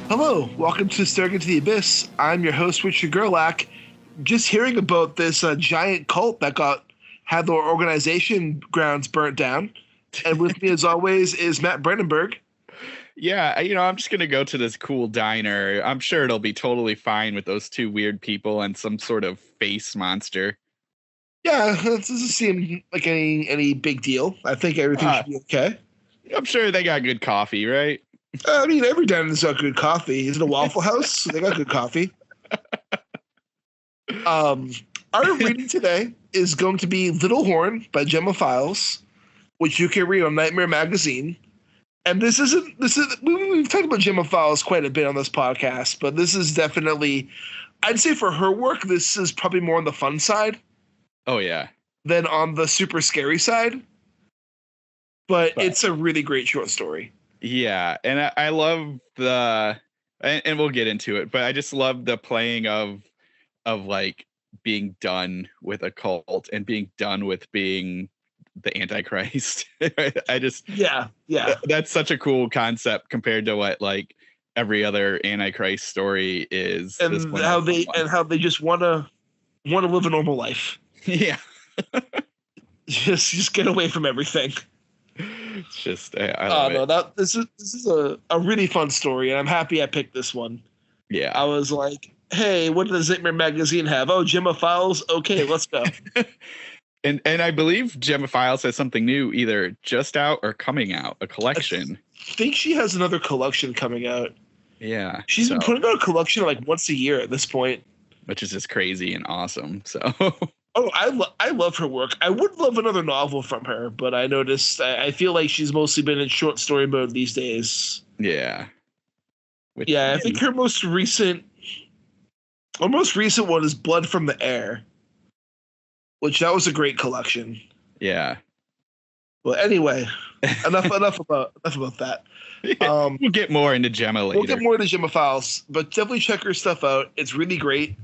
Hello, welcome to Staring into the Abyss. I'm your host, Richard Gerlach. Just hearing about this giant cult that had their organization grounds burnt down. And with me, as always, is Matt Brandenburg. Yeah, I'm just going to go to this cool diner. I'm sure it'll be totally fine with those two weird people and some sort of face monster. Yeah, it doesn't seem like any big deal. I think everything should be okay. I'm sure they got good coffee, right? I mean, every diner's got good coffee. Is it a Waffle House? They got good coffee. Our reading today is going to be Little Horn by Gemma Files, which you can read on Nightmare Magazine. And we've talked about Gemma Files quite a bit on this podcast, but this is definitely, I'd say for her work, this is probably more on the fun side. Oh, yeah. Than on the super scary side. But it's a really great short story. Yeah, and I love and we'll get into it, but I just love the playing of like being done with a cult and being done with being the antichrist. Yeah. That's such a cool concept compared to what like every other antichrist story is. And how they just want to live a normal life. Yeah. just get away from everything. It's just I love it. This is a really fun story, and I'm happy I picked this one. Yeah. I was like, hey, what does Nightmare Magazine have? Oh, Gemma Files? Okay, let's go. And I believe Gemma Files has something new, either just out or coming out, a collection. I think she has another collection coming out. Yeah. She's been putting out a collection like once a year at this point. Which is just crazy and awesome. So oh, I love her work. I would love another novel from her, but I noticed I feel like she's mostly been in short story mode these days. Yeah. I think her most recent one is Blood from the Air, which that was a great collection. Yeah. Well, anyway, enough about that. We'll get more into Gemma later. We'll get more into Gemma Files, but definitely check her stuff out. It's really great.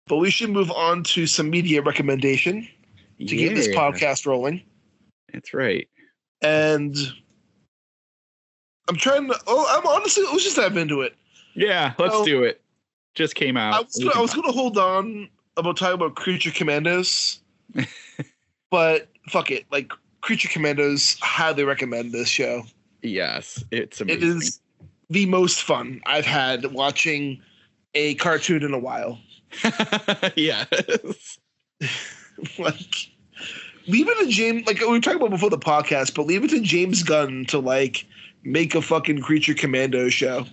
But we should move on to some media recommendation to get this podcast rolling. That's right. And let's just dive into it. Yeah, let's do it. Just came out. I was going to hold on about talking about Creature Commandos, but fuck it. Like, Creature Commandos, highly recommend this show. Yes, it's amazing. It is the most fun I've had watching a cartoon in a while. Yes. Like, leave it to James, like we were talking about before the podcast, but leave it to James Gunn to like make a fucking Creature Commando show.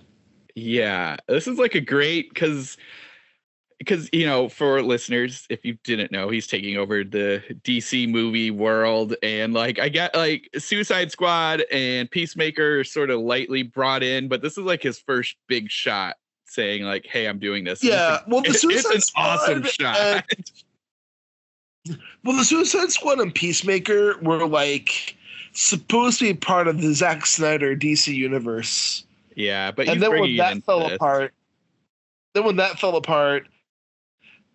Yeah, this is like a great because for listeners, if you didn't know, he's taking over the DC movie world, and like I get like Suicide Squad and Peacemaker are sort of lightly brought in, but this is like his first big shot, saying like, "Hey, I'm doing this." Yeah, well, the Suicide it's an awesome shot. Well, the Suicide Squad and Peacemaker were like supposed to be part of the Zack Snyder DC universe. Yeah, but then when that fell apart,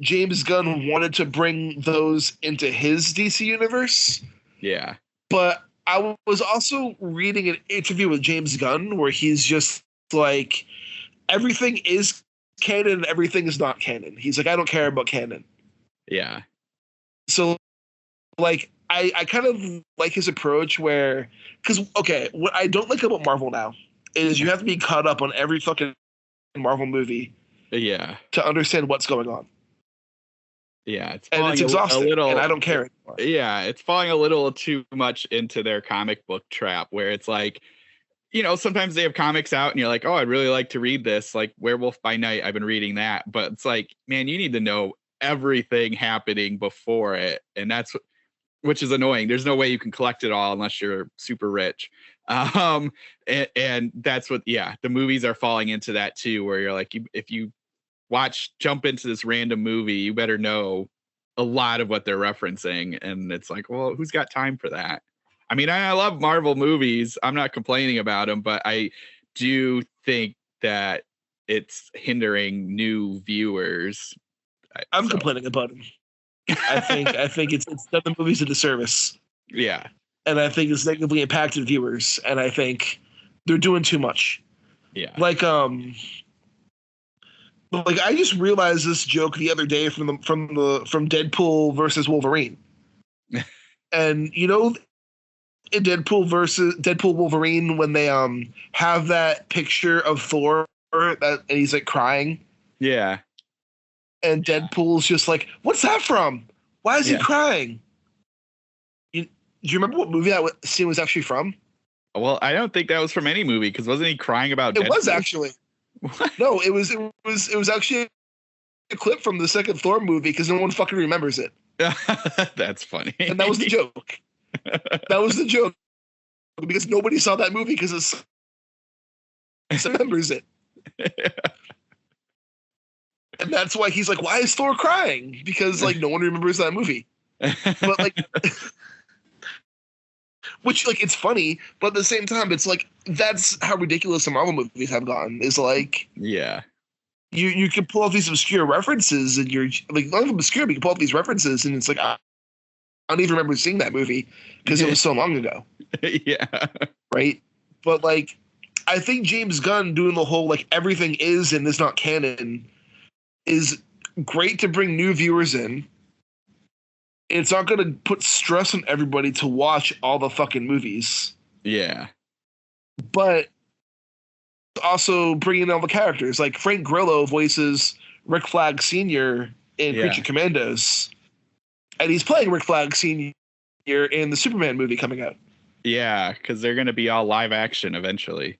James Gunn wanted to bring those into his DC universe. Yeah, but I was also reading an interview with James Gunn where he's just like, everything is canon and everything is not canon. He's like, I don't care about canon. Yeah. So, like, I kind of like his approach where, because, okay, what I don't like about Marvel now is you have to be caught up on every fucking Marvel movie. Yeah. To understand what's going on. Yeah. It's exhausting, and I don't care anymore. Yeah, it's falling a little too much into their comic book trap where it's like, sometimes they have comics out and you're like, oh, I'd really like to read this. Like Werewolf by Night, I've been reading that. But it's like, man, you need to know everything happening before it. And which is annoying. There's no way you can collect it all unless you're super rich. And that's what, the movies are falling into that too, where you're like, if you jump into this random movie, you better know a lot of what they're referencing. And it's like, well, who's got time for that? I mean, I love Marvel movies. I'm not complaining about them, but I do think that it's hindering new viewers. I'm complaining about them. I think it's done the movies a disservice. Yeah. And I think it's negatively impacted viewers. And I think they're doing too much. Yeah. Like, But like I just realized this joke the other day from Deadpool versus Wolverine. And you know, in Deadpool Wolverine, when they have that picture of Thor and he's like crying. Yeah. And Deadpool's just like, what's that from? Why is he crying? Do you remember what movie that scene was actually from? Well, I don't think that was from any movie, because wasn't he crying about Deadpool? It was actually. What? No, it was actually a clip from the second Thor movie, because no one fucking remembers it. That's funny. And that was the joke. That was the joke. Because nobody saw that movie because it remembers it. And that's why he's like, why is Thor crying? Because like no one remembers that movie. But like which like it's funny, but at the same time it's like that's how ridiculous the Marvel movies have gotten. Is like you can pull off these obscure references and you're like not even obscure, but you can pull off these references and it's like I don't even remember seeing that movie because it was so long ago. Yeah. Right? But like I think James Gunn doing the whole like everything is and is not canon is great to bring new viewers in. It's not going to put stress on everybody to watch all the fucking movies. Yeah. But also bringing in all the characters. Like Frank Grillo voices Rick Flag Sr. in Creature Commandos. And he's playing Rick Flag Sr. in the Superman movie coming out. Yeah, because they're going to be all live action eventually.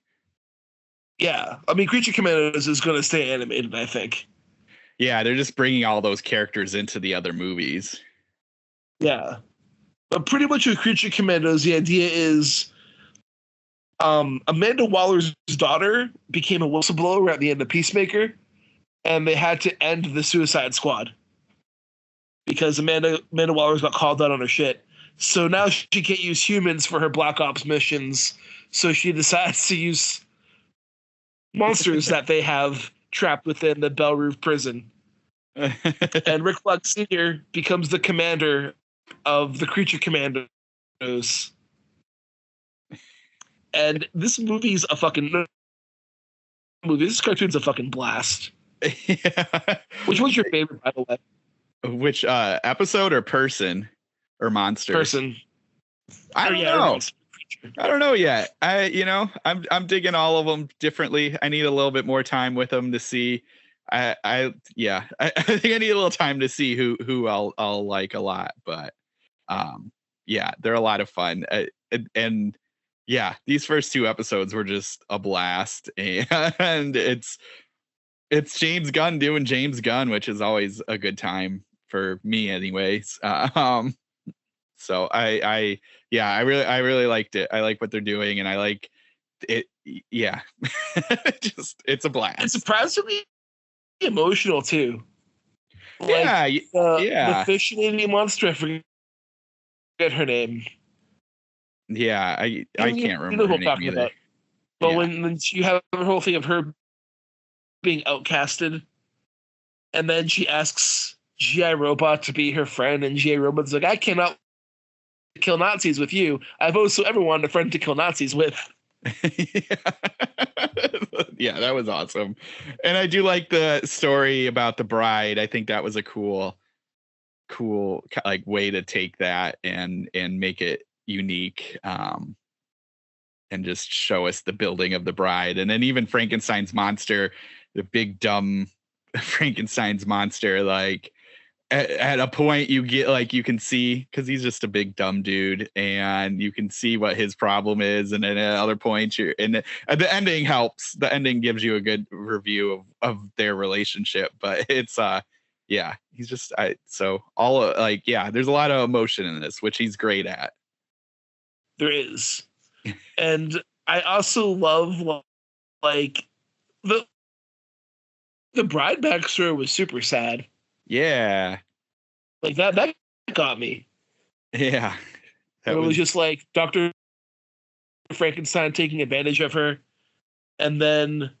Yeah. I mean, Creature Commandos is going to stay animated, I think. Yeah, they're just bringing all those characters into the other movies. Yeah. But pretty much with Creature Commandos, the idea is Amanda Waller's daughter became a whistleblower at the end of Peacemaker, and they had to end the Suicide Squad because Amanda Waller's got called out on her shit. So now she can't use humans for her Black Ops missions, so she decides to use monsters that they have trapped within the Belle Reve prison. And Rick Flag Sr. becomes the commander of the Creature Commandos. And this movie's a fucking movie. This cartoon's a fucking blast. Yeah. Which one's your favorite, by the way? Which episode or person or monster? Person. I don't know. I don't know yet. I'm digging all of them differently. I need a little bit more time with them to see. I think I need a little time to see who I'll like a lot, but they're a lot of fun. And these first two episodes were just a blast, and it's James Gunn doing James Gunn, which is always a good time for me anyways. So I really liked it. I like what they're doing, and I like it. Yeah. It's a blast. It's surprisingly emotional too. The fish lady monster, I forget her name. Yeah, I can't remember her name either. But when you have the whole thing of her being outcasted, and then she asks G.I. Robot to be her friend, and G.I. Robot's like, I cannot kill Nazis with you. I've also ever wanted a friend to kill Nazis with. Yeah, that was awesome. And I do like the story about the bride. I think that was a cool like way to take that and make it unique, and just show us the building of the bride. And then even Frankenstein's monster, the big dumb Frankenstein's monster, like at a point you get like, you can see, because he's just a big dumb dude, and you can see what his problem is, and then at other points the ending helps. The ending gives you a good review of their relationship, but it's he's just there's a lot of emotion in this, which he's great at. There is. And I also love like the bride backstory was super sad. Yeah. Like that got me. Yeah. It was just like Dr. Frankenstein taking advantage of her, and then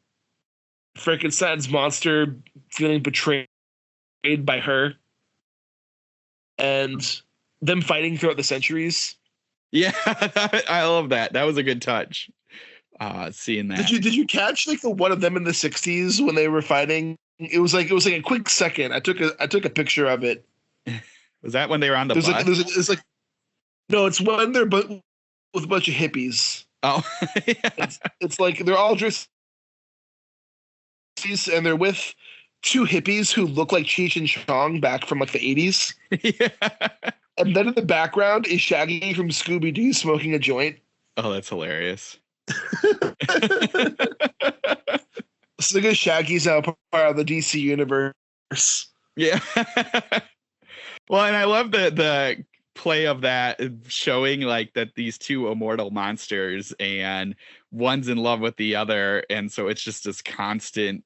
Frankenstein's monster feeling betrayed by her, and them fighting throughout the centuries. Yeah, I love that. That was a good touch. Seeing that. Did you catch like the one of them in the 60s when they were fighting it was like a quick second. I took a picture of it. Was that when they were on the There's bus? it's like no, it's when they're with a bunch of hippies. Oh, yeah. It's like they're all dressed and they're with two hippies who look like Cheech and Chong back from like the 80s. Yeah. And then in the background is Shaggy from Scooby Doo smoking a joint. Oh, that's hilarious. So I guess Shaggy's now part of the DC universe. Yeah. Well, and I love the play of that, showing like that these two immortal monsters and one's in love with the other, and so it's just this constant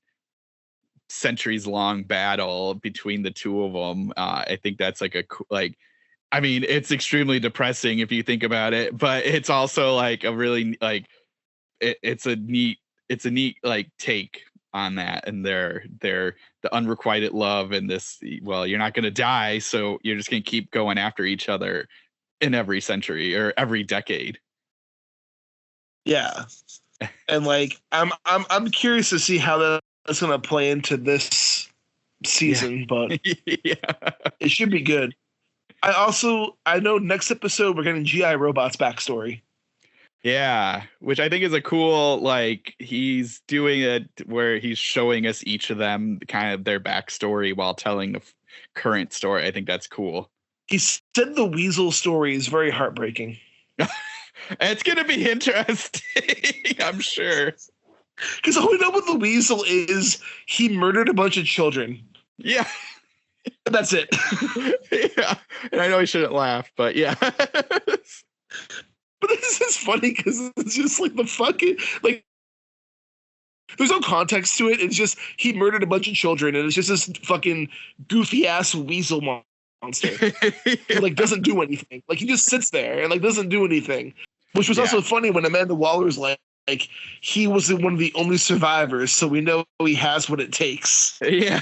centuries long battle between the two of them. I think that's like I mean, it's extremely depressing if you think about it, but it's also like a really like it's a neat like take on that, and they're the unrequited love and this, well, you're not going to die, so you're just going to keep going after each other in every century or every decade. Yeah. And like I'm curious to see how that's going to play into this season, but Yeah. it should be good. I know next episode we're getting GI Robot's backstory. Yeah, which I think is a cool, like, he's doing it where he's showing us each of them kind of their backstory while telling the current story. I think that's cool. He said the Weasel story is very heartbreaking. It's going to be interesting, I'm sure. Because all we know about the Weasel is he murdered a bunch of children. Yeah. And that's it. Yeah. And I know he shouldn't laugh, but yeah. But this is funny because it's just like the fucking, like, there's no context to it. It's just he murdered a bunch of children, and it's just this fucking goofy ass weasel monster. Who, like, doesn't do anything. Like, he just sits there and like doesn't do anything. Which was also funny when Amanda Waller's like he was one of the only survivors, so we know he has what it takes. Yeah.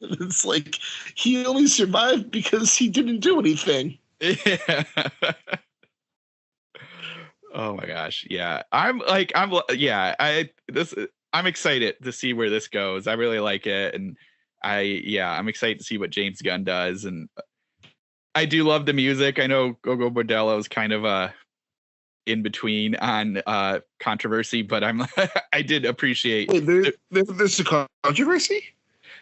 It's like he only survived because he didn't do anything. Yeah. Oh my gosh. Yeah. I'm excited to see where this goes. I really like it. And I'm excited to see what James Gunn does. And I do love the music. I know Gogo Bordello is kind of a in between on controversy, but I did appreciate. Wait, there's a controversy?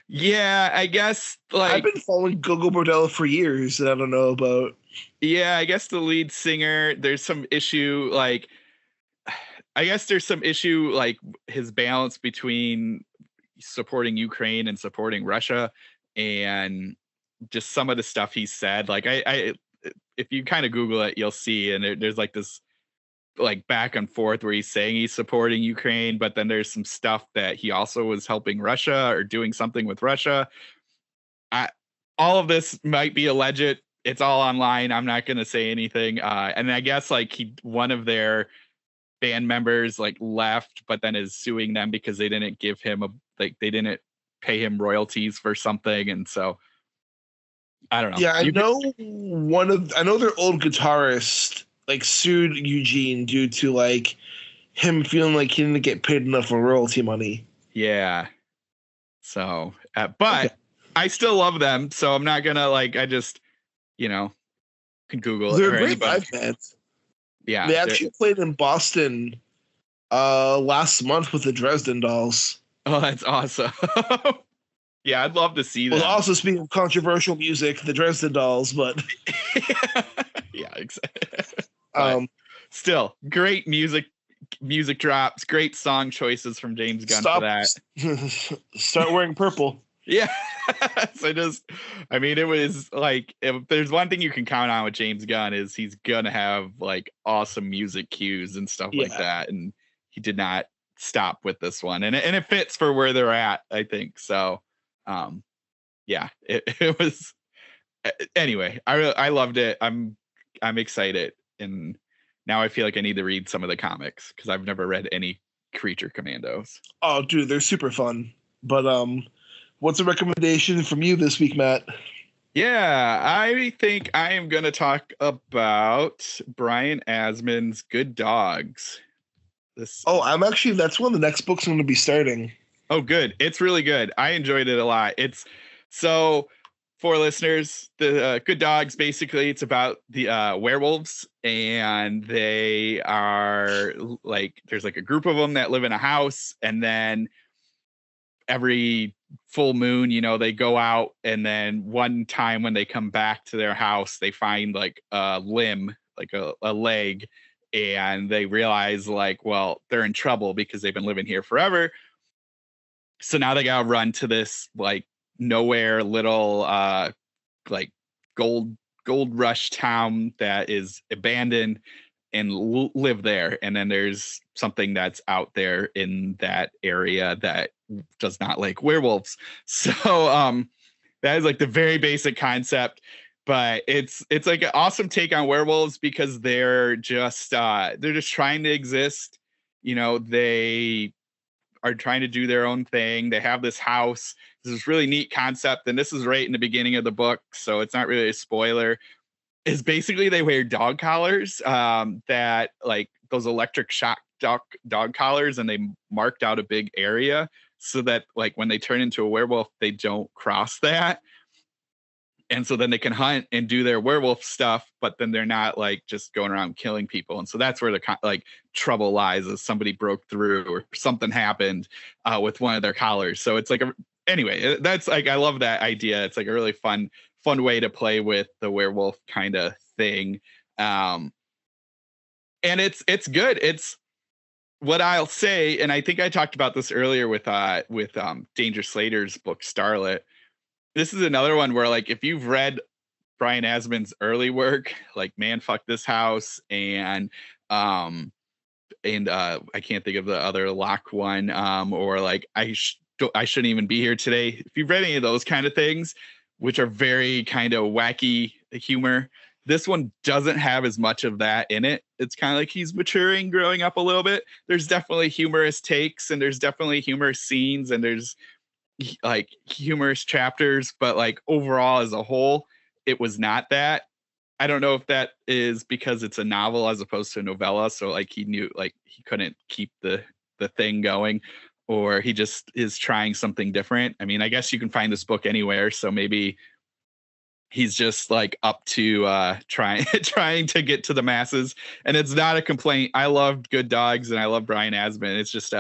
Yeah, I guess, like, I've been following Gogo Bordello for years that I don't know about. Yeah, I guess the lead singer, there's some issue, like, his balance between supporting Ukraine and supporting Russia, and just some of the stuff he said. Like, I if you kind of Google it, you'll see, and there's like this like back and forth where he's saying he's supporting Ukraine, but then there's some stuff that he also was helping Russia or doing something with Russia. All of this might be alleged. It's all online. I'm not going to say anything. And I guess like one of their band members like left, but then is suing them because they didn't give him they didn't pay him royalties for something. And so I don't know. Yeah, I know their old guitarist like sued Eugene due to like him feeling like he didn't get paid enough for royalty money. Yeah. So, but okay. I still love them. So I'm not going to I just, can Google it. They're a great live band. Yeah. They actually played in Boston last month with the Dresden Dolls. Oh, that's awesome. Yeah, I'd love to see that. Well, also speaking of controversial music, the Dresden Dolls, but yeah, exactly. Still, great music drops, great song choices from James Gunn for that. Start wearing purple. Yeah. So it was like, if there's one thing you can count on with James Gunn is he's gonna have like awesome music cues and stuff like that, and he did not stop with this one, and it fits for where they're at, I think. So it was, anyway, I loved it. I'm excited, and now I feel like I need to read some of the comics because I've never read any Creature Commandos. Oh, dude, they're super fun. But what's a recommendation from you this week, Matt? Yeah, I think I am going to talk about Brian Asman's Good Dogs. That's one of the next books I'm going to be starting. Oh, good. It's really good. I enjoyed it a lot. It's so for listeners, the Good Dogs, basically it's about the werewolves, and they are like, there's like a group of them that live in a house, and then every full moon, they go out, and then one time when they come back to their house, they find like a limb, like a leg, and they realize like, well, they're in trouble because they've been living here forever. So now they gotta run to this like nowhere little like gold rush town that is abandoned, and live there. And then there's something that's out there in that area that does not like werewolves. So that is like the very basic concept, but it's like an awesome take on werewolves because they're just trying to exist. They are trying to do their own thing. They have this house. This is really neat concept, and this is right in the beginning of the book, so it's not really a spoiler. Is basically they wear dog collars, that like those electric shock dog collars, and they marked out a big area so that like when they turn into a werewolf, they don't cross that. And so then they can hunt and do their werewolf stuff, but then they're not like just going around killing people. And so that's where the like trouble lies, is somebody broke through or something happened with one of their collars. So it's like anyway, that's like, I love that idea. It's like a really fun way to play with the werewolf kind of thing. And it's good. It's what I'll say, and I think I talked about this earlier with Danger Slater's book Starlet. This is another one where, like, if you've read Brian Asman's early work, like Man Fuck This House and I can't think of the other Locke one, or like I shouldn't even be here today. If you've read any of those kind of things, which are very kind of wacky humor, this one doesn't have as much of that in it. It's kind of like he's maturing, growing up a little bit. There's definitely humorous takes, and there's definitely humorous scenes, and there's like humorous chapters, but like overall as a whole, it was not that. I don't know if that is because it's a novel as opposed to a novella, so like he knew like he couldn't keep the thing going, or he just is trying something different. I mean, I guess you can find this book anywhere, so maybe he's just like up to trying to get to the masses. And it's not a complaint. I loved Good Dogs and I love Brian Asman. It's just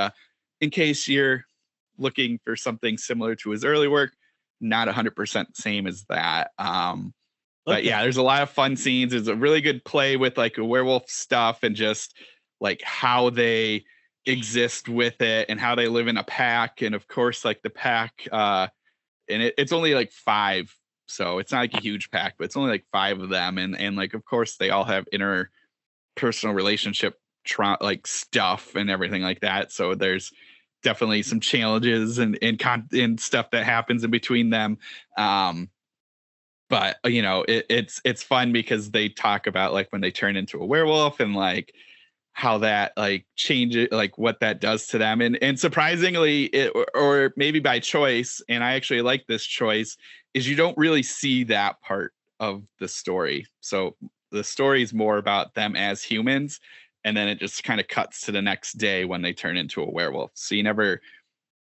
in case you're looking for something similar to his early work, not 100% same as that. But yeah, there's a lot of fun scenes. There's a really good play with like a werewolf stuff and just like how they exist with it and how they live in a pack. And of course, like the pack, and it's only like 5. So it's not like a huge pack, but it's only like 5 of them. And like, of course they all have interpersonal relationship like stuff and everything like that. So there's definitely some challenges and stuff that happens in between them. But it's fun because they talk about like when they turn into a werewolf and like how that like changes, like what that does to them. And surprisingly, it, or maybe by choice, and I actually like this choice, is you don't really see that part of the story. So the story is more about them as humans, and then it just kind of cuts to the next day when they turn into a werewolf. So you never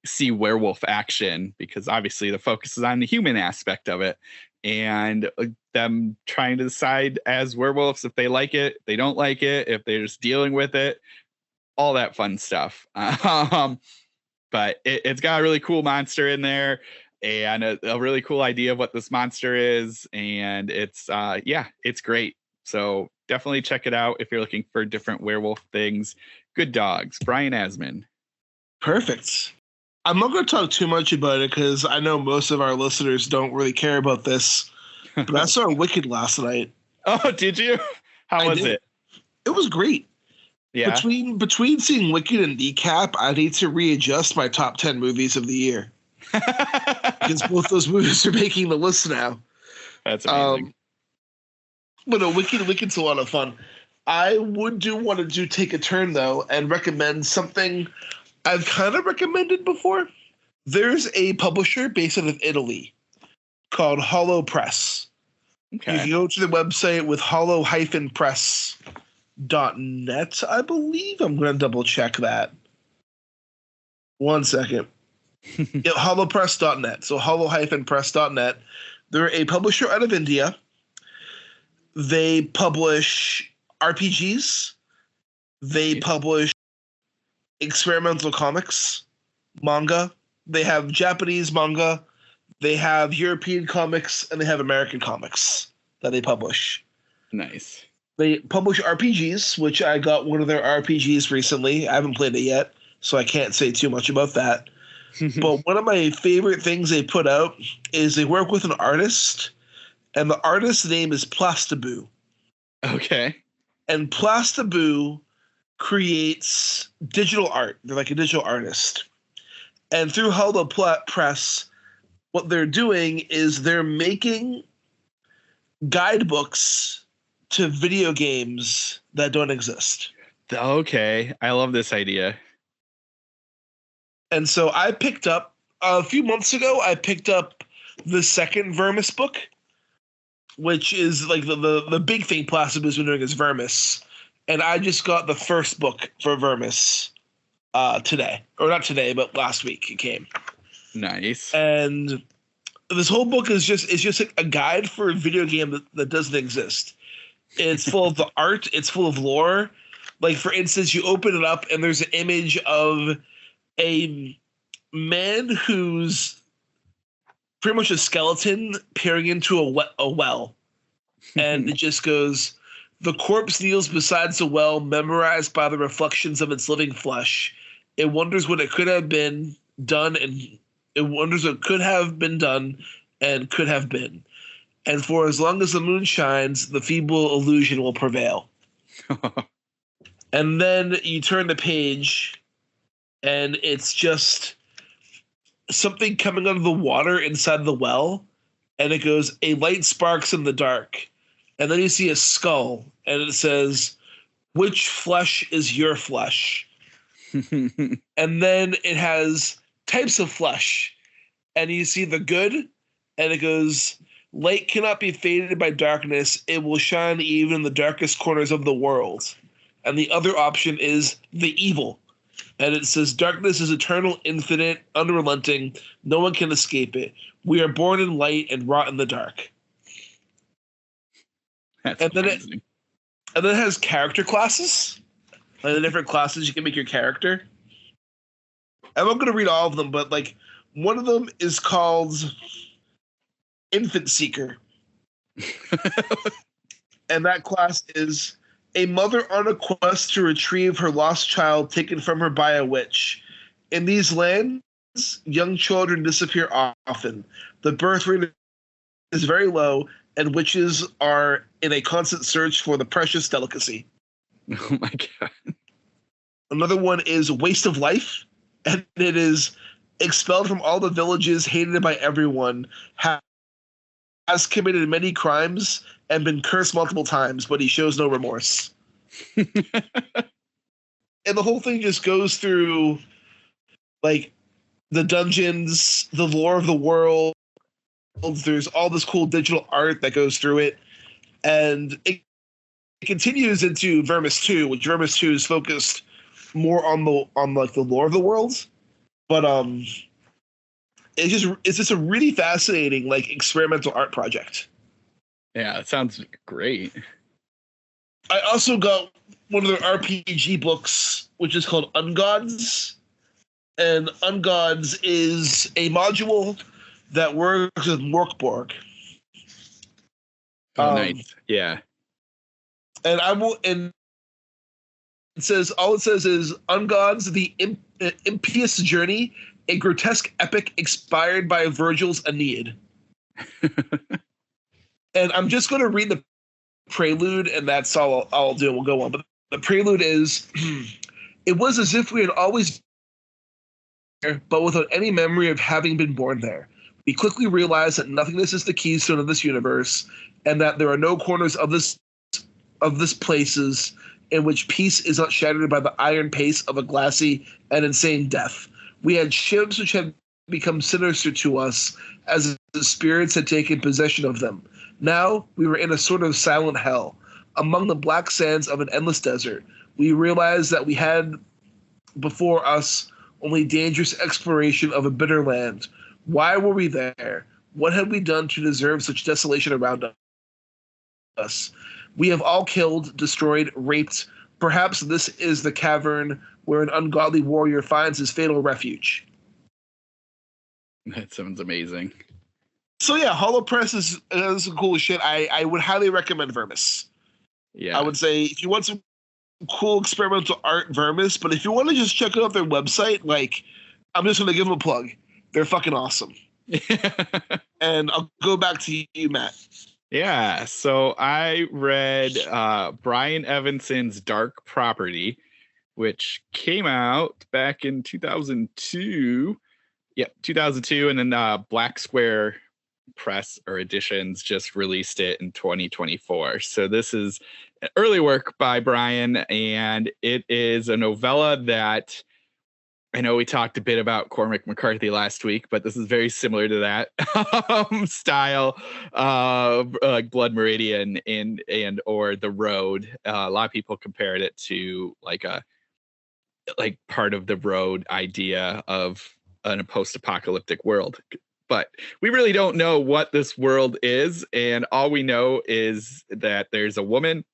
see werewolf action because obviously the focus is on the human aspect of it and them trying to decide as werewolves if they like it, they don't like it, if they're just dealing with it, all that fun stuff. But it's got a really cool monster in there and a really cool idea of what this monster is. And it's, it's great. So definitely check it out if you're looking for different werewolf things. Good Dogs, Brian Asman. Perfect. I'm not going to talk too much about it because I know most of our listeners don't really care about this. But I saw Wicked last night. Oh, did you? How was it? It was great. Yeah. Between seeing Wicked and Kneecap, I need to readjust my top 10 movies of the year. Because both those movies are making the list now. That's amazing. But no, Wicked's a lot of fun. I would want to take a turn, though, and recommend something I've kind of recommended before. There's a publisher based out of Italy called Hollow Press. Okay. You can go to the website with hollow-press.net, I believe. I'm going to double check that. 1 second. Hollowpress.net. So hollow-press.net. They're a publisher out of India. They publish RPGs. They publish experimental comics, manga. They have Japanese manga. They have European comics, and they have American comics that they publish. Nice. They publish RPGs, which I got one of their RPGs recently. I haven't played it yet, so I can't say too much about that. But one of my favorite things they put out is they work with an artist, and the artist's name is Plastaboo. Okay. And Plastaboo creates digital art. They're like a digital artist. And through Hello Press, what they're doing is they're making guidebooks to video games that don't exist. Okay. I love this idea. And so I picked up, a few months ago, I picked up the second Vermus book, which is like the big thing Plastaboo's been doing is Vermus. And I just got the first book for Vermus today. Or not today, but last week it came. Nice. And this whole book is just a guide for a video game that doesn't exist. It's full of the art. It's full of lore. Like, for instance, you open it up and there's an image of a man who's pretty much a skeleton peering into a well. And it just goes, the corpse kneels beside the well, memorized by the reflections of its living flesh. It wonders what it could have been done, and it wonders what could have been done and could have been. And for as long as the moon shines, the feeble illusion will prevail. And then you turn the page, and it's just something coming out of the water inside the well, and it goes, a light sparks in the dark. And then you see a skull, and it says, which flesh is your flesh? And then it has types of flesh, and you see the good, and it goes, light cannot be faded by darkness. It will shine even in the darkest corners of the world. And the other option is the evil. And it says, darkness is eternal, infinite, unrelenting. No one can escape it. We are born in light and rot in the dark. That's and amazing. Then it has character classes. Like the different classes you can make your character. I'm not going to read all of them, but like one of them is called Infant Seeker. And that class is a mother on a quest to retrieve her lost child taken from her by a witch. In these lands, young children disappear often. The birth rate is very low, and witches are in a constant search for the precious delicacy. Oh my God. Another one is Waste of Life, and it is expelled from all the villages, hated by everyone, has committed many crimes, and been cursed multiple times, but he shows no remorse. And the whole thing just goes through, like, the dungeons, the lore of the world. There's all this cool digital art that goes through it. And it continues into Vermus 2, which Vermus 2 is focused more on the lore of the world. But it's just a really fascinating, like, experimental art project. Yeah, it sounds great. I also got one of their RPG books, which is called Ungods. And Ungods is a module that works with Morkborg. Oh, nice. Yeah. And it says, all it says is Ungods, the impious journey, a grotesque epic inspired by Virgil's Aeneid. And I'm just going to read the prelude, and that's all I'll do. We'll go on. But the prelude is, it was as if we had always been there, but without any memory of having been born there. We quickly realized that nothingness is the keystone of this universe, and that there are no corners of this places in which peace is not shattered by the iron pace of a glassy and insane death. We had ships which had become sinister to us as the spirits had taken possession of them. Now we were in a sort of silent hell, among the black sands of an endless desert. We realized that we had before us only dangerous exploration of a bitter land. Why were we there? What had we done to deserve such desolation around us? We have all killed, destroyed, raped. Perhaps this is the cavern where an ungodly warrior finds his fatal refuge. That sounds amazing. So yeah, Hollow Press is cool as shit. I would highly recommend Vermus. Yeah. I would say if you want some cool experimental art, Vermus, but if you want to just check out their website, like, I'm just going to give them a plug. They're fucking awesome. And I'll go back to you, Matt. Yeah, so I read Brian Evanson's Dark Property, which came out back in 2002. Yep, 2002, and then Black Square Press or Editions just released it in 2024. So this is early work by Brian, and it is a novella that I know we talked a bit about Cormac McCarthy last week, but this is very similar to that style of like Blood Meridian and or The Road. A lot of people compared it to like part of The Road idea of a post-apocalyptic world. But we really don't know what this world is, and all we know is that there's a woman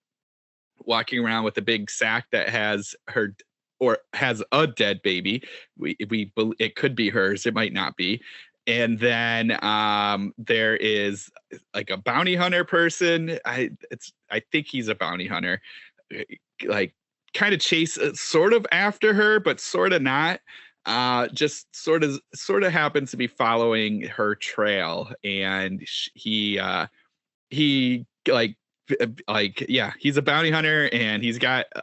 walking around with a big sack that has her or has a dead baby. It could be hers, it might not be. And then there is like a bounty hunter person. I think he's a bounty hunter, like kind of chase sort of after her, but sort of not. Just sort of happens to be following her trail, and he he's a bounty hunter, and he's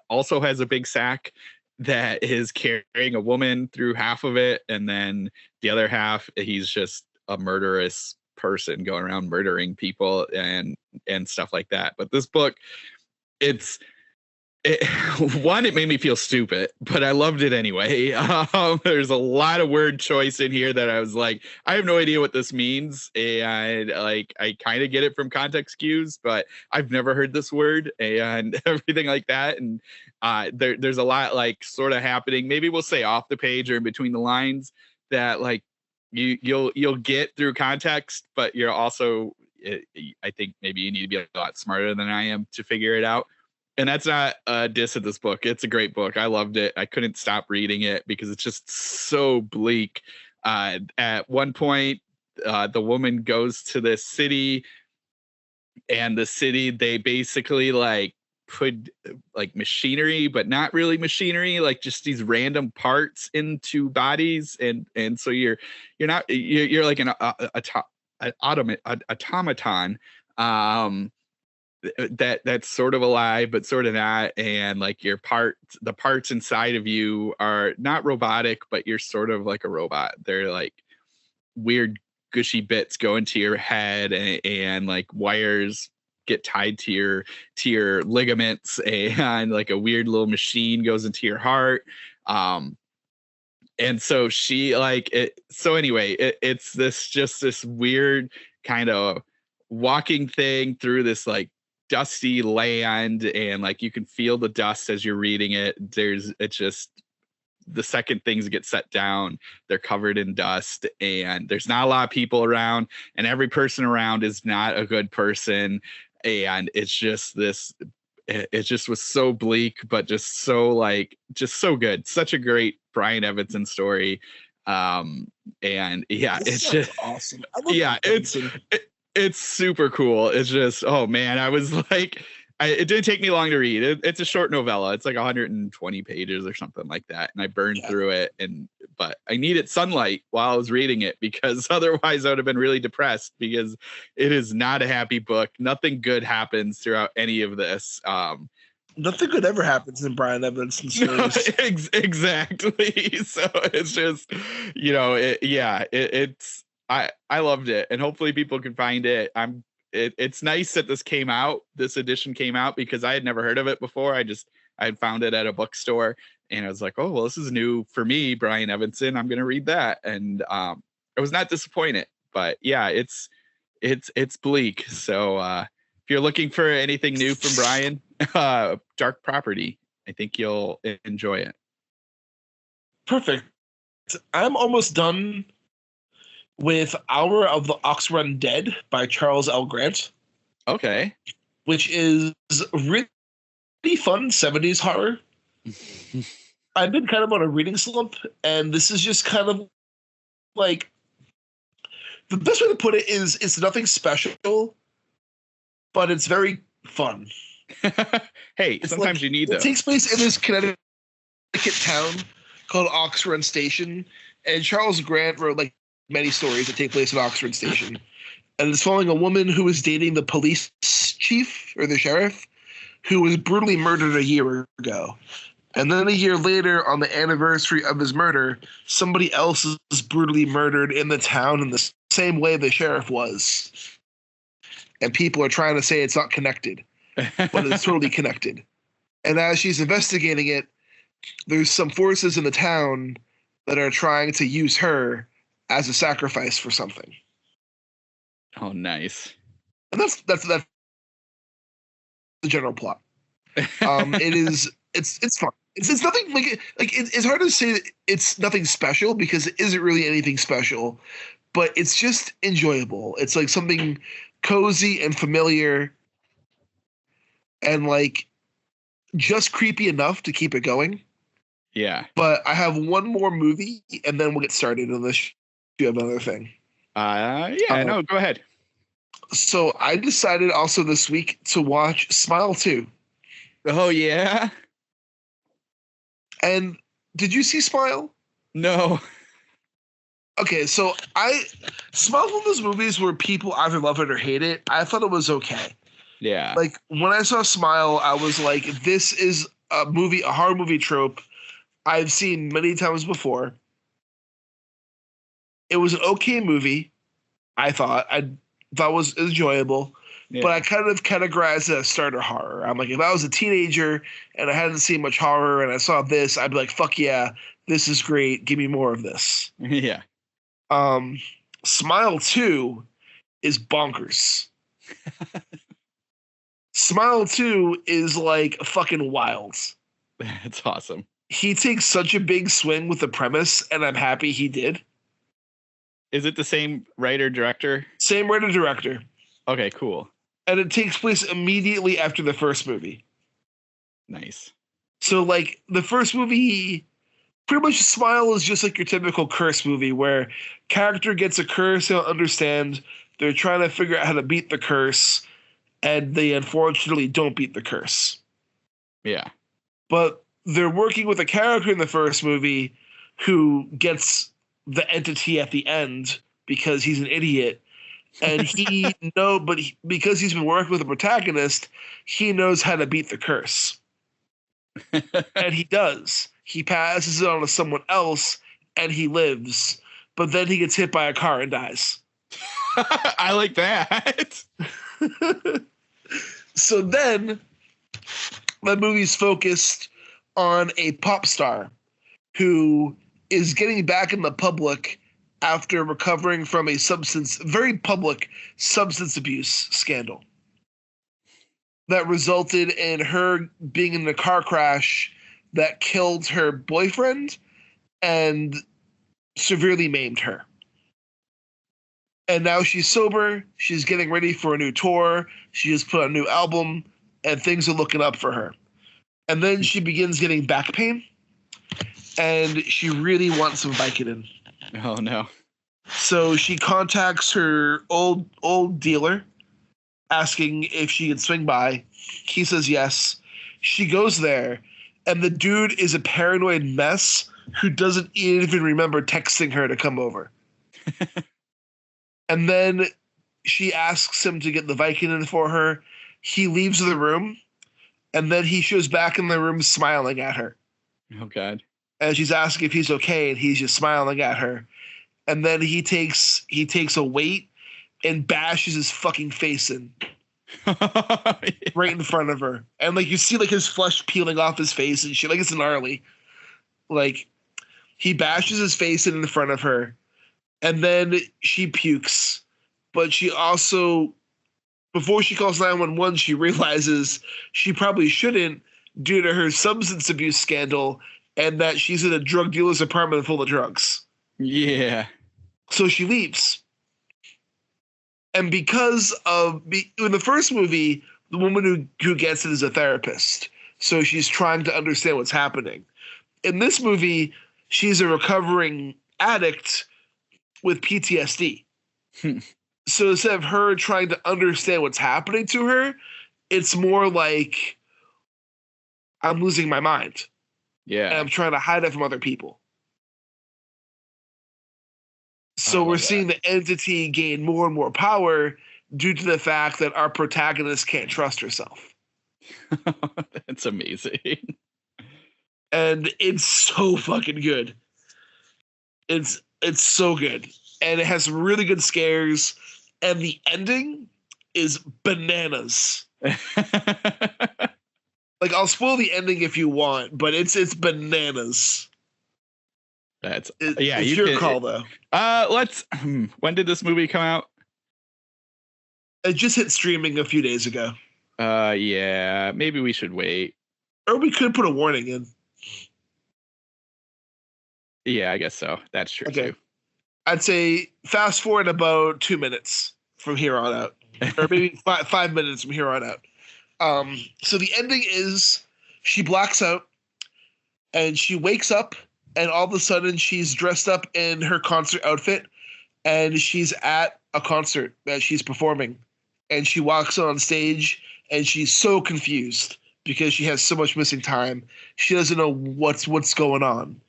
also has a big sack that is carrying a woman through half of it, and then the other half he's just a murderous person going around murdering people and stuff like that. But this book, it made me feel stupid, but I loved it anyway. There's a lot of word choice in here that I was like, I have no idea what this means, and like I kind of get it from context cues, but I've never heard this word and everything like that. And there's a lot like sort of happening. Maybe we'll say off the page or in between the lines that like you'll get through context, but you're also I think maybe you need to be a lot smarter than I am to figure it out. And that's not a diss of this book. It's a great book. I loved it. I couldn't stop reading it because it's just so bleak. At one point, the woman goes to this city, and the city, they basically like put like machinery, but not really machinery, like just these random parts into bodies. And so you're like an automaton. That's sort of alive but sort of not, and like the parts inside of you are not robotic, but you're sort of like a robot. They're like weird gushy bits go into your head, and like wires get tied to your ligaments, and like a weird little machine goes into your heart. And so she like it. So anyway, it's this weird kind of walking thing through this like dusty land, and like you can feel the dust as you're reading it. It's just the second things get set down, they're covered in dust, and there's not a lot of people around, and every person around is not a good person. And it's just it just was so bleak, but just so good. Such a great Brian Evenson story. And yeah, it's just awesome. Yeah, it's super cool. It's just, oh man, I was like, it didn't take me long to read. It's a short novella. It's like 120 pages or something like that. And I burned through it. But I needed sunlight while I was reading it, because otherwise I would have been really depressed, because it is not a happy book. Nothing good happens throughout any of this. Nothing good ever happens in Brian Evenson stories. Exactly. So it's just, it's, I loved it, and hopefully people can find it. It's nice that this edition came out, because I had never heard of it before. I had found it at a bookstore, and I was like, oh well, this is new for me, Brian Evenson. I'm gonna read that, and I was not disappointed. But yeah, it's bleak. So if you're looking for anything new from Brian, Dark Property, I think you'll enjoy it. Perfect. I'm almost done with Hour of the Oxrun Dead by Charles L. Grant. Okay. Which is really fun 70s horror. I've been kind of on a reading slump, and this is just kind of like, the best way to put it is it's nothing special, but it's very fun. Hey, it's sometimes like, you need those. It takes place in this Connecticut town called Oxrun Station, and Charles Grant wrote like many stories that take place at Oxrun Station. And it's following a woman who is dating the police chief or the sheriff who was brutally murdered a year ago. And then a year later, on the anniversary of his murder, somebody else is brutally murdered in the town in the same way the sheriff was. And people are trying to say it's not connected, but it's totally connected. And as she's investigating it, there's some forces in the town that are trying to use her as a sacrifice for something. Oh, nice. And that's the general plot. It's fun. It's nothing it's hard to say that it's nothing special because it isn't really anything special, but it's just enjoyable. It's like something cozy and familiar and like just creepy enough to keep it going. Yeah. But I have one more movie and then we'll get started unless you have another thing. No, go ahead. So I decided also this week to watch Smile 2. Oh, yeah? And did you see Smile? No. Okay, so Smile's one of those movies where people either love it or hate it. I thought it was okay. Yeah. Like, when I saw Smile, I was like, this is a horror movie trope I've seen many times before. It was an okay movie, I thought. I thought it was enjoyable. Yeah. But I kind of categorized it as starter horror. I'm like, if I was a teenager and I hadn't seen much horror and I saw this, I'd be like, fuck yeah, this is great. Give me more of this. Yeah. Smile 2 is bonkers. Smile 2 is like fucking wild. That's awesome. He takes such a big swing with the premise, and I'm happy he did. Is it the same writer-director? Same writer-director. Okay, cool. And it takes place immediately after the first movie. Nice. So, like, the first movie, pretty much Smile is just like your typical curse movie where character gets a curse, they don't understand, they're trying to figure out how to beat the curse, and they unfortunately don't beat the curse. Yeah. But they're working with a character in the first movie who gets the entity at the end because he's an idiot. And because he's been working with the protagonist, he knows how to beat the curse. And he does. He passes it on to someone else and he lives. But then he gets hit by a car and dies. I like that. So then the movie's focused on a pop star who is getting back in the public after recovering from a very public substance abuse scandal that resulted in her being in a car crash that killed her boyfriend and severely maimed her. And now she's sober. She's getting ready for a new tour. She just put out a new album, and things are looking up for her. And then she begins getting back pain, and she really wants some Vicodin. Oh, no. So she contacts her old dealer, asking if she can swing by. He says yes. She goes there, and the dude is a paranoid mess who doesn't even remember texting her to come over. And then she asks him to get the Vicodin for her. He leaves the room, and then he shows back in the room smiling at her. Oh, God. And she's asking if he's okay, and he's just smiling at her. And then he takes a weight and bashes his fucking face in. Yeah. Right in front of her. And like you see like his flesh peeling off his face and shit. Like it's gnarly. Like he bashes his face in front of her. And then she pukes. But she also, before she calls 911, she realizes she probably shouldn't due to her substance abuse scandal and that she's in a drug dealer's apartment full of drugs. Yeah. So she leaves. And because of in the first movie, the woman who gets it is a therapist. So she's trying to understand what's happening. In this movie, she's a recovering addict with PTSD. So instead of her trying to understand what's happening to her, it's more like I'm losing my mind. Yeah. And I'm trying to hide it from other people. So we're seeing the entity gain more and more power due to the fact that our protagonist can't trust herself. That's amazing. And it's so fucking good. It's so good. And it has some really good scares. And the ending is bananas. Like, I'll spoil the ending if you want, but it's bananas. It's your call, though. Let's. When did this movie come out? It just hit streaming a few days ago. Yeah, maybe we should wait. Or we could put a warning in. Yeah, I guess so. That's true too. I'd say fast forward about 2 minutes from here on out, or maybe 5 minutes from here on out. So the ending is she blacks out, and she wakes up, and all of a sudden she's dressed up in her concert outfit, and she's at a concert that she's performing, and she walks on stage, and she's so confused because she has so much missing time. She doesn't know what's going on.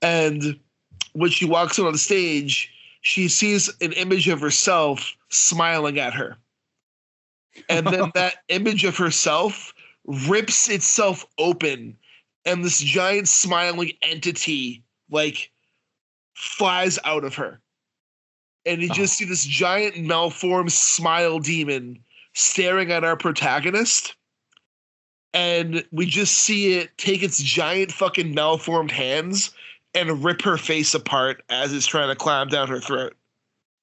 And when she walks on the stage, she sees an image of herself smiling at her. And then that image of herself rips itself open, and this giant smiling entity like flies out of her. And you just see this giant malformed smile demon staring at our protagonist. And we just see it take its giant fucking malformed hands and rip her face apart as it's trying to climb down her throat.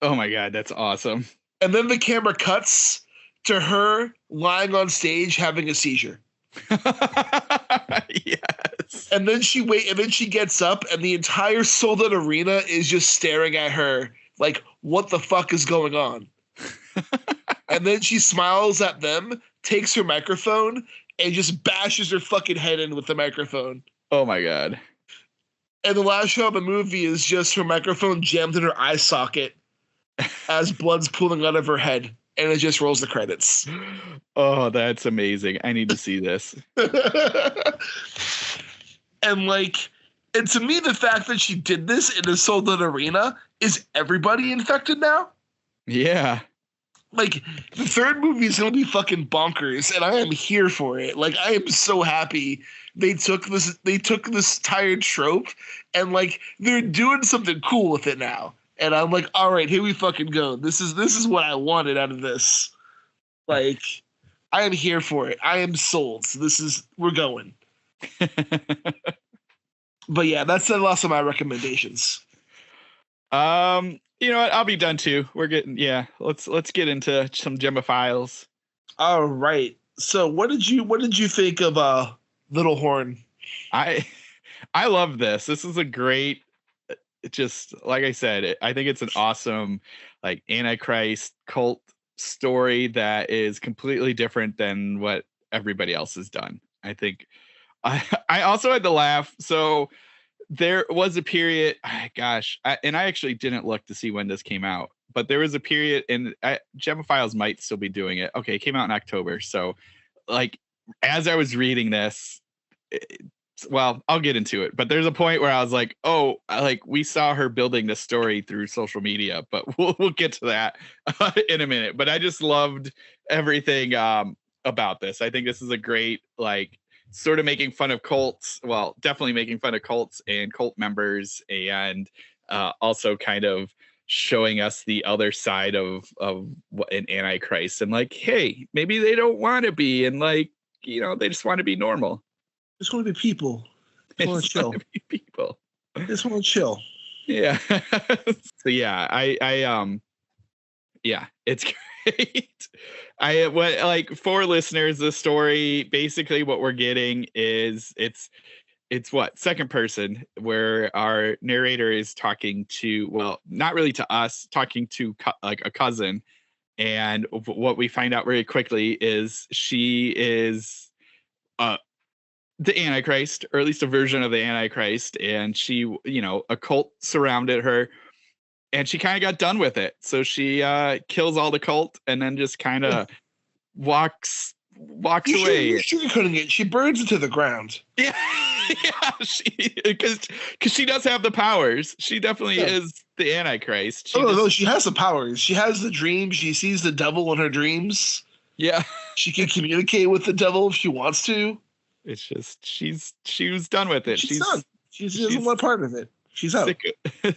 Oh my God, that's awesome. And then the camera cuts to her lying on stage having a seizure. Yes. And then she gets up, and the entire sold out arena is just staring at her like, what the fuck is going on? And then she smiles at them, takes her microphone, and just bashes her fucking head in with the microphone. Oh my God. And the last shot of the movie is just her microphone jammed in her eye socket as blood's pooling out of her head. And it just rolls the credits. Oh, that's amazing. I need to see this. And to me, the fact that she did this in a sold-out arena, is everybody infected now? Yeah. Like, the third movie is going to be fucking bonkers, and I am here for it. Like, I am so happy they took this tired trope, and, like, they're doing something cool with it now. And I'm like, all right, here we fucking go. This is what I wanted out of this. Like, I am here for it. I am sold. So we're going. But yeah, that's the last of my recommendations. You know what? I'll be done too. Let's get into some Gemma Files. All right. So what did you think of Little Horn? I love this. This is a great, just like I said, I think it's an awesome like antichrist cult story that is completely different than what everybody else has done. I think I also had to laugh. So there was a period, and I actually didn't look to see when this came out, but there was a period, and Gemma Files might still be doing it. Okay, it came out in October. So like as I was reading this, well, I'll get into it, but there's a point where I was like, we saw her building this story through social media, but we'll get to that in a minute. But I just loved everything about this. I think this is a great, like, sort of making fun of cults. Well, definitely making fun of cults and cult members, and also kind of showing us the other side of an antichrist, and like, hey, maybe they don't want to be, and like, you know, they just want to be normal. Just want to be people. Just want to chill. People. Just want to chill. Yeah. So yeah, yeah, it's great. For listeners, the story, basically what we're getting is it's it's what, second person, where our narrator is talking to, well, not really to us, talking to like a cousin. And what we find out very quickly is she is the Antichrist, or at least a version of the Antichrist. And she, a cult surrounded her, and she kind of got done with it. So she kills all the cult and then just kind of walks away. You're sugarcoating it. She burns it to the ground. Yeah, yeah. Because she does have the powers. She definitely is the Antichrist. No, she has the powers. She has the dreams. She sees the devil in her dreams. Yeah, she can communicate with the devil if she wants to. It's just she was done with it. She's done. She doesn't want part of it. She's out.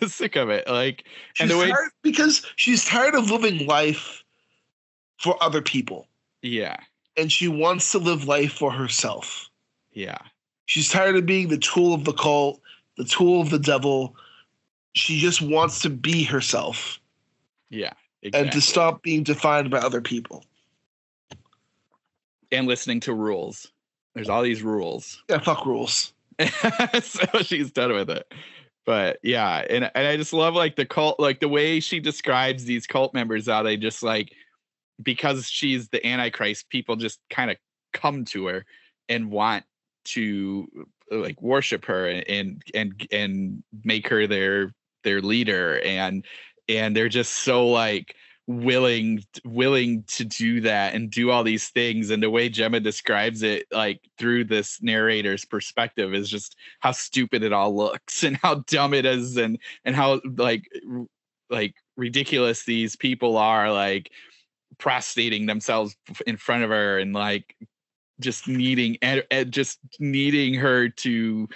Sick of it. Like, she's tired because she's tired of living life for other people. Yeah. And she wants to live life for herself. Yeah. She's tired of being the tool of the cult, the tool of the devil. She just wants to be herself. Yeah. Exactly. And to stop being defined by other people. And listening to rules. There's all these rules. Yeah, fuck rules. So she's done with it. But yeah, and I just love like the cult, like the way she describes these cult members, how they just like, because she's the Antichrist, people just kind of come to her and want to like worship her and make her their leader, and they're just so like willing to do that and do all these things. And the way Gemma describes it, like through this narrator's perspective, is just how stupid it all looks and how dumb it is, and how like ridiculous these people are, like prostrating themselves in front of her and like just needing her to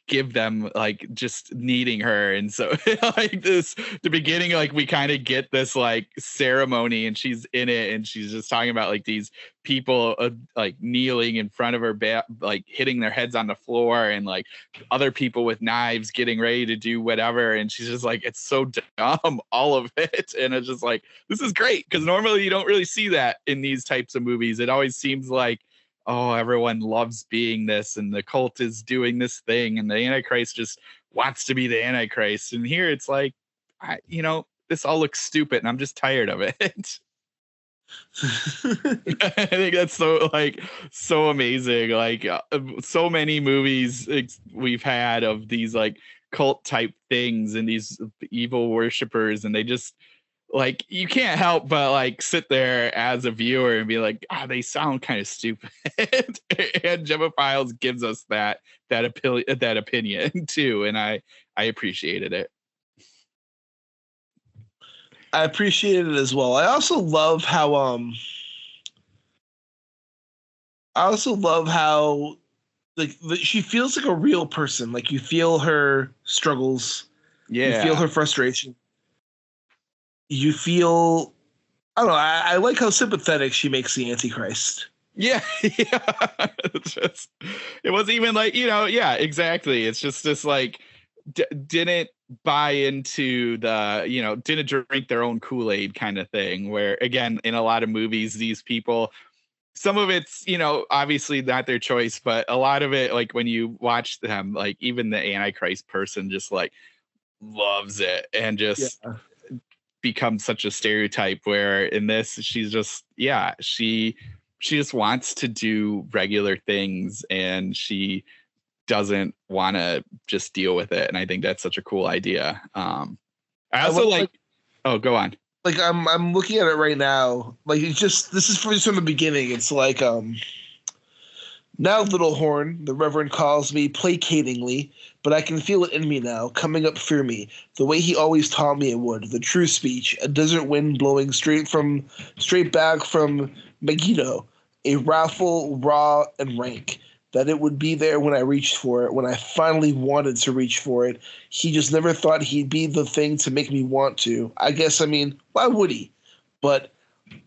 give them, like just needing her. And so like the beginning, like we kind of get this like ceremony, and she's in it, and she's just talking about like these people like kneeling in front of her, like hitting their heads on the floor, and like other people with knives getting ready to do whatever. And she's just like, it's so dumb, all of it. And it's just like, this is great, because normally you don't really see that in these types of movies. It always seems like, oh, everyone loves being this, and the cult is doing this thing, and the Antichrist just wants to be the Antichrist. And here it's like, this all looks stupid, and I'm just tired of it. I think that's so amazing. Like so many movies we've had of these like cult type things and these evil worshipers, and they just, like, you can't help but like sit there as a viewer and be like, they sound kind of stupid. And Gemma Files gives us that opinion too, and I appreciated it. I appreciate it as well. I also love how like she feels like a real person. Like you feel her struggles. Yeah. You feel her frustration. You feel, I don't know, I like how sympathetic she makes the Antichrist. Yeah. It wasn't even like, yeah, exactly. It's just this like, didn't buy into the, didn't drink their own Kool-Aid kind of thing, where again, in a lot of movies, these people, some of it's, obviously not their choice, but a lot of it, like when you watch them, like even the Antichrist person just like loves it and just becomes such a stereotype, where in this, she's just, she just wants to do regular things, and she doesn't want to just deal with it. And I think that's such a cool idea. I also like go on. Like I'm looking at it right now. Like it's just, this is from the beginning. It's like now Little Horn, the Reverend calls me placatingly, but I can feel it in me now, coming up through me, the way he always taught me it would. The true speech, a desert wind blowing straight back from Megiddo, a raffle raw and rank. That it would be there when I reached for it, when I finally wanted to reach for it. He just never thought he'd be the thing to make me want to. I guess, why would he? But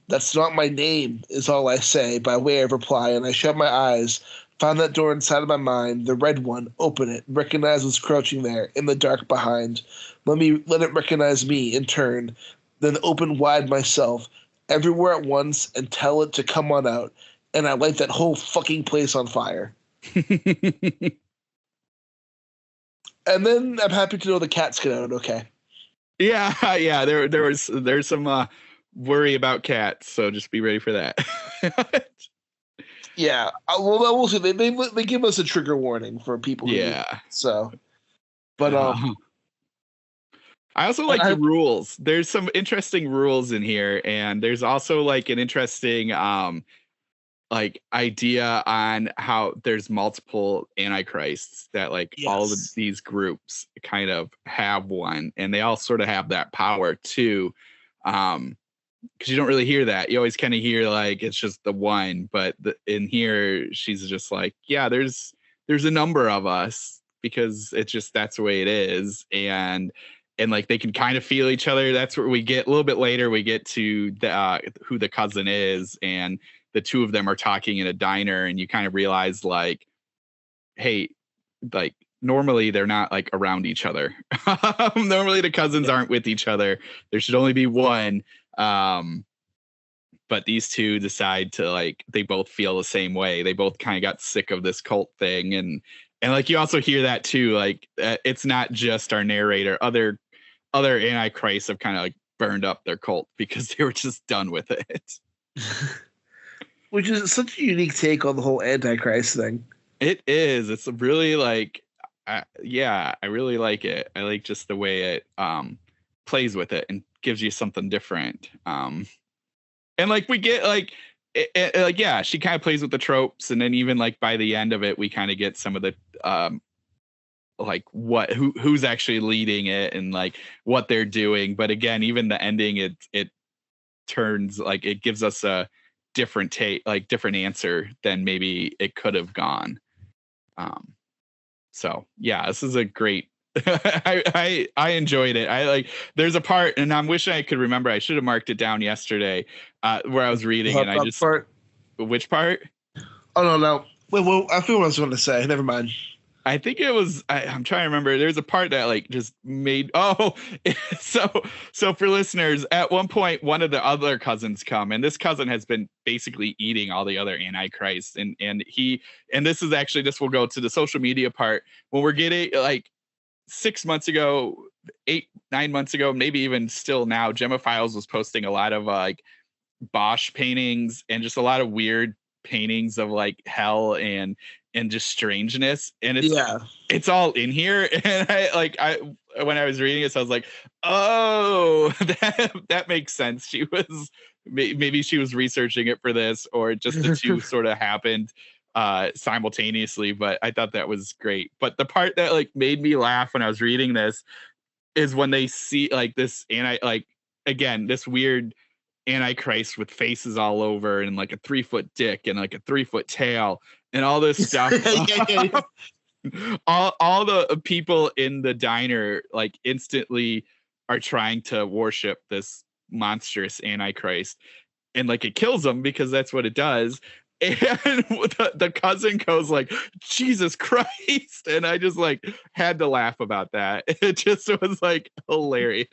that's not my name, is all I say, by way of reply, and I shut my eyes, found that door inside of my mind, the red one, open it, recognize what's crouching there, in the dark behind. Let it recognize me, in turn, then open wide myself, everywhere at once, and tell it to come on out. And I light that whole fucking place on fire. And then I'm happy to know the cats get out okay. Yeah, yeah. There's some worry about cats, so just be ready for that. Yeah, well, we'll see. They give us a trigger warning for people. Yeah. So, but I also like the rules. There's some interesting rules in here, and there's also like an interesting like idea on how there's multiple antichrists, that like all of these groups kind of have one, and they all sort of have that power too. Because you don't really hear that. You always kind of hear like it's just the one, but in here she's just like, yeah, there's a number of us, because it's just that's the way it is. And like they can kind of feel each other. That's where we get a little bit later. We get to who the cousin is, and the two of them are talking in a diner, and you kind of realize like, hey, like normally they're not like around each other. Normally the cousins aren't with each other. There should only be one. But these two decide to like, they both feel the same way. They both kind of got sick of this cult thing, and like you also hear that too. Like it's not just our narrator. Other antichrists have kind of like burned up their cult because they were just done with it. Which is such a unique take on the whole antichrist thing. It is. It's really like, yeah, I really like it. I like just the way it plays with it and gives you something different. And like we get like, like yeah, she kind of plays with the tropes, and then even like by the end of it, we kind of get some of the like who's actually leading it and like what they're doing. But again, even the ending, it turns like it gives us a different different answer than maybe it could have gone. So yeah, this is a great I enjoyed it. I like, there's a part, and I'm wishing I could remember, I should have marked it down yesterday, where I was reading and I just part? Which part? Oh no. Wait, well, I feel what I was going to say. Never mind. I think it was, I'm trying to remember. There's a part that like just made, so for listeners, at one point, one of the other cousins come, and this cousin has been basically eating all the other antichrists. And this is actually, this will go to the social media part, when we're getting like 6 months ago, 8-9 months ago, maybe even still now, Gemma Files was posting a lot of like Bosch paintings and just a lot of weird paintings of like hell and just strangeness, and it's all in here. And I when I was reading this, I was like, oh, that makes sense. She was maybe she was researching it for this, or just the two sort of happened simultaneously. But I thought that was great. But the part that like made me laugh when I was reading this is when they see like this this weird antichrist with faces all over, and like a 3-foot dick and like a 3-foot tail and all this stuff. all the people in the diner like instantly are trying to worship this monstrous antichrist, and like it kills them because that's what it does. And the cousin goes like, Jesus Christ. And I just like had to laugh about that. It just was like hilarious.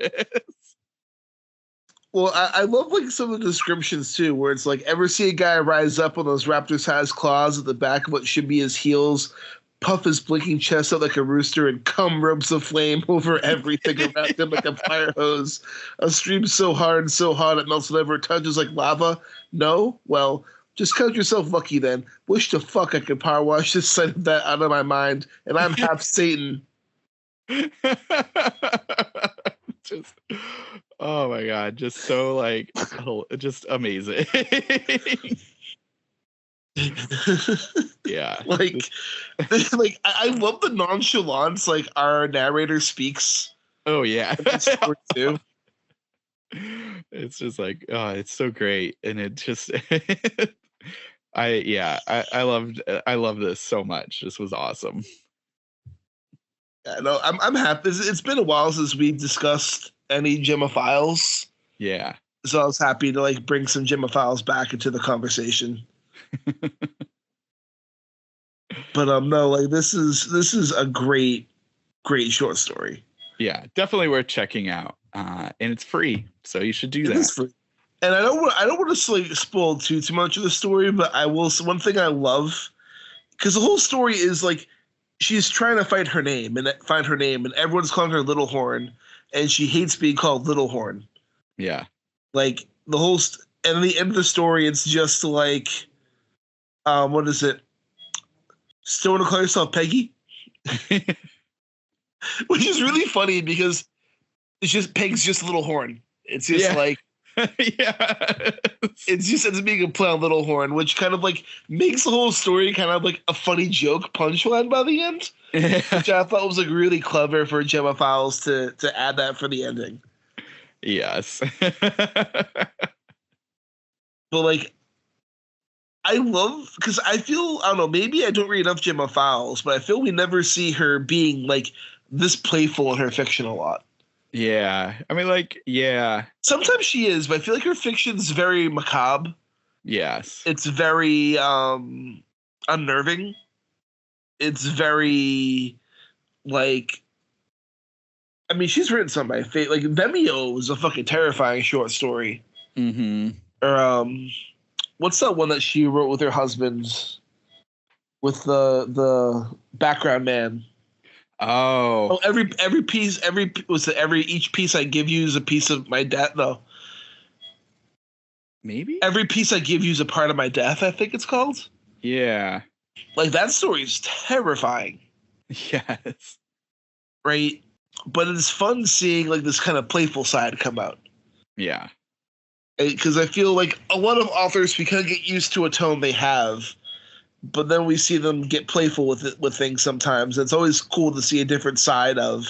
Well, I love like some of the descriptions too, where it's like, ever see a guy rise up on those raptor-sized claws at the back of what should be his heels, puff his blinking chest out like a rooster, and cum rubs of flame over everything around him like a fire hose. A stream so hard and so hot it melts whatever it touches like lava. No? Well, just count yourself lucky then. Wish to fuck I could power wash this sight of that out of my mind, and I'm half Satan. Just, oh my God, just so like, just amazing. Yeah. Like I love the nonchalance like our narrator speaks. Oh yeah. Too. It's just like, oh, it's so great. And it just I love this so much. This was awesome. Yeah, no, I'm happy. It's been a while since we discussed any Gemma Files. Yeah. So I was happy to like bring some Gemma Files back into the conversation. But no, like this is a great short story. Yeah, definitely worth checking out. And it's free, so you should do that. It is free. And I don't want to like spoil too much of the story, but I will. One thing I love, because the whole story is like, she's trying to find her name, and everyone's calling her Little Horn, and she hates being called Little Horn. Yeah. Like the whole and at the end of the story, it's just like, what is it? Still want to call yourself Peggy? Which is really funny because it's just Peg's just Little Horn. It's just like, yeah, it's just ends up being a play on Little Horn, which kind of like makes the whole story kind of like a funny joke punchline by the end, which I thought was like really clever for Gemma Files to add that for the ending. Yes. But like, I love, because I feel, I don't know, maybe I don't read enough Gemma Files, but I feel we never see her being like this playful in her fiction a lot. Yeah. I mean, like, yeah. Sometimes she is, but I feel like her fiction's very macabre. Yes. It's very unnerving. It's very, like, I mean, she's written some of my favorite. Like, Vemio is a fucking terrifying short story. Mm-hmm. Or, what's that one that she wrote with her husband? With the background man. Oh, each piece I give you is a piece of my death. No, maybe every piece I give you is a part of my death. I think it's called. Yeah. Like that story is terrifying. Yes. Right, but it's fun seeing like this kind of playful side come out. Yeah. Because I feel like a lot of authors, we kind of get used to a tone they have, but then we see them get playful with things sometimes. It's always cool to see a different side of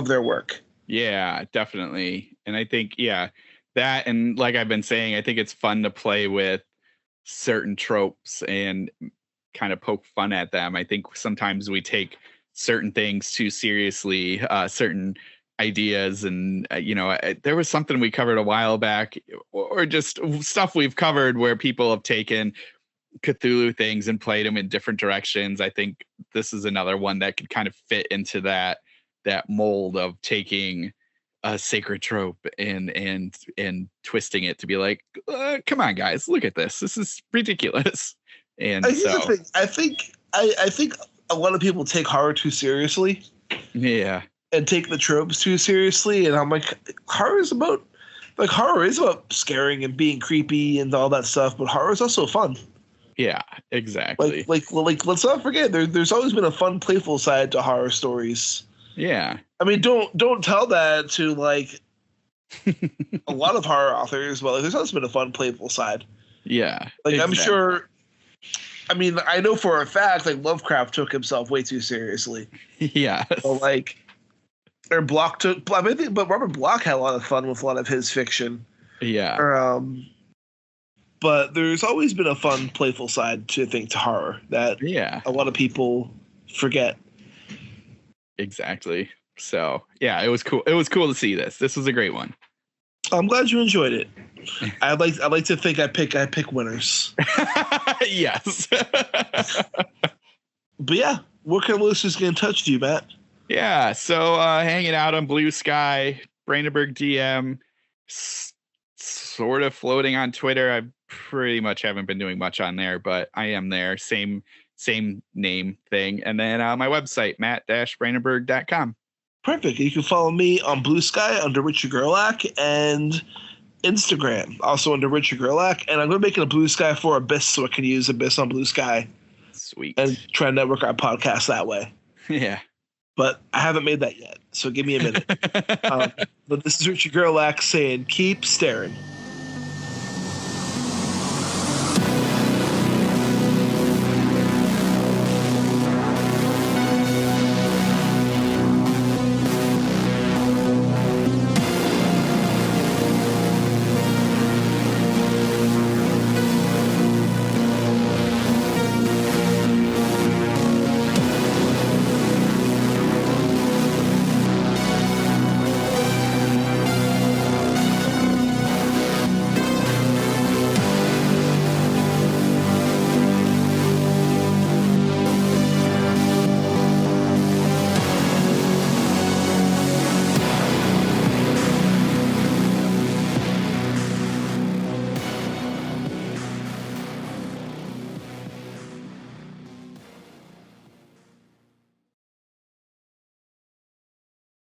their work. Yeah, definitely. And I think, that, and like I've been saying, I think it's fun to play with certain tropes and kind of poke fun at them. I think sometimes we take certain things too seriously, certain ideas, and there was something we covered a while back, or just stuff we've covered where people have taken Cthulhu things and played them in different directions. I think this is another one that could kind of fit into that mold of taking a sacred trope and twisting it to be like, come on guys, look at this is ridiculous. And I think a lot of people take horror too seriously. Yeah. And take the tropes too seriously, and I'm like, horror is about scaring and being creepy and all that stuff, but horror is also fun. Yeah, exactly. Like let's not forget, there's always been a fun, playful side to horror stories. Yeah. I mean, don't tell that to like a lot of horror authors, but like, there's always been a fun, playful side. Yeah. Like exactly. I'm sure. I mean, I know for a fact, like Lovecraft took himself way too seriously. Yeah. So, like, or Block took. I mean, but Robert Bloch had a lot of fun with a lot of his fiction. Yeah. Or, but there's always been a fun, playful side to horror that a lot of people forget. Exactly. So yeah, it was cool. It was cool to see this. This was a great one. I'm glad you enjoyed it. I'd like to think I pick winners. Yes. But yeah, where can listeners get in touch with you, Matt? Yeah, so hanging out on Blue Sky, Brandenburg DM, sort of floating on Twitter. I pretty much haven't been doing much on there, but I am there. Same name thing. And then my website, matt-brandenburg.com. Perfect. You can follow me on Blue Sky under Richard Gerlach and Instagram also under Richard Gerlach. And I'm going to make it a Blue Sky for Abyss so I can use Abyss on Blue Sky. Sweet. And try and network our podcast that way. Yeah. But I haven't made that yet, so give me a minute. But this is Richard Gerlach saying, keep staring.